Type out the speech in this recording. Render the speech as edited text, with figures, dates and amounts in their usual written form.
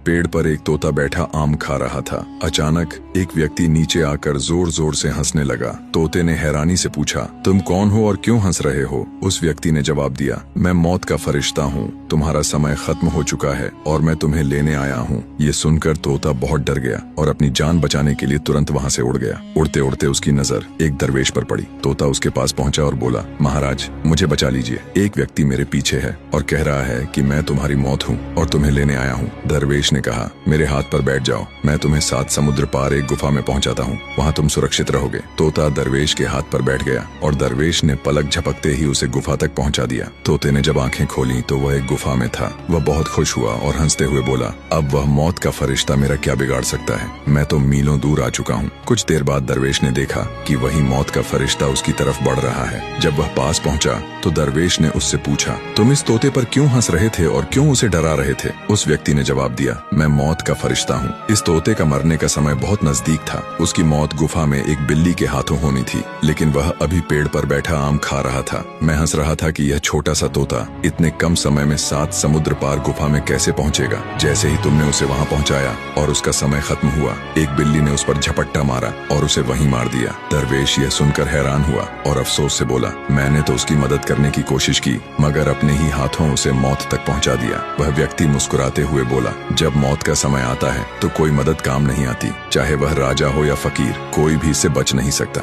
पेड़ पर एक तोता बैठा आम खा रहा था। अचानक एक व्यक्ति नीचे आकर जोर जोर से हंसने लगा। तोते ने हैरानी से पूछा, तुम कौन हो और क्यों हंस रहे हो? उस व्यक्ति ने जवाब दिया, मैं मौत का फरिश्ता हूँ, तुम्हारा समय खत्म हो चुका है और मैं तुम्हें लेने आया हूँ। ये सुनकर तोता बहुत डर गया और अपनी जान बचाने के लिए तुरंत वहाँ से उड़ गया। उड़ते उड़ते उसकी नजर एक दरवेश पर पड़ी। तोता उसके पास पहुंचा और बोला, महाराज मुझे बचा लीजिए, एक व्यक्ति मेरे पीछे है और कह रहा है कि मैं तुम्हारी मौत हूँ और तुम्हें लेने आया हूँ। दरवेश ने कहा, मेरे हाथ पर बैठ जाओ, मैं तुम्हें 7 समुद्र पार एक गुफा में पहुंचाता हूँ, वहाँ तुम सुरक्षित रहोगे। तोता दरवेश के हाथ पर बैठ गया और दरवेश ने पलक झपकते ही उसे गुफा तक पहुंचा दिया। तोते ने जब आंखें खोली तो वह एक गुफा में था। वह बहुत खुश हुआ और हंसते हुए बोला, अब वह मौत का फरिश्ता मेरा क्या बिगाड़ सकता है, मैं तो मीलों दूर आ चुका हूँ। कुछ देर बाद दरवेश ने देखा कि वही मौत का फरिश्ता उसकी तरफ बढ़ रहा है। जब वह पास पहुंचा तो दरवेश ने उससे पूछा, तुम इस तोते पर क्यों हंस रहे थे और क्यों उसे डरा रहे थे? उस व्यक्ति ने जवाब दिया, मैं मौत का फरिश्ता हूँ। इस तोते का मरने का समय बहुत नजदीक था। उसकी मौत गुफा में एक बिल्ली के हाथों होनी थी, लेकिन वह अभी पेड़ पर बैठा आम खा रहा था। मैं हंस रहा था कि यह छोटा सा तोता इतने कम समय में 7 समुद्र पार गुफा में कैसे पहुंचेगा। जैसे ही तुमने उसे वहां पहुंचाया और उसका समय खत्म हुआ, एक बिल्ली ने उस पर झपट्टा मारा और उसे वहीं मार दिया। दरवेश यह सुनकर हैरान हुआ और अफसोस से बोला, मैंने तो उसकी मदद करने की कोशिश की मगर अपने ही हाथों उसे मौत तक पहुंचा दिया। वह व्यक्ति मुस्कुराते हुए बोला, जब मौत का समय आता है तो कोई मदद काम नहीं आती, चाहे वह राजा हो या फकीर, कोई भी इससे बच नहीं सकता।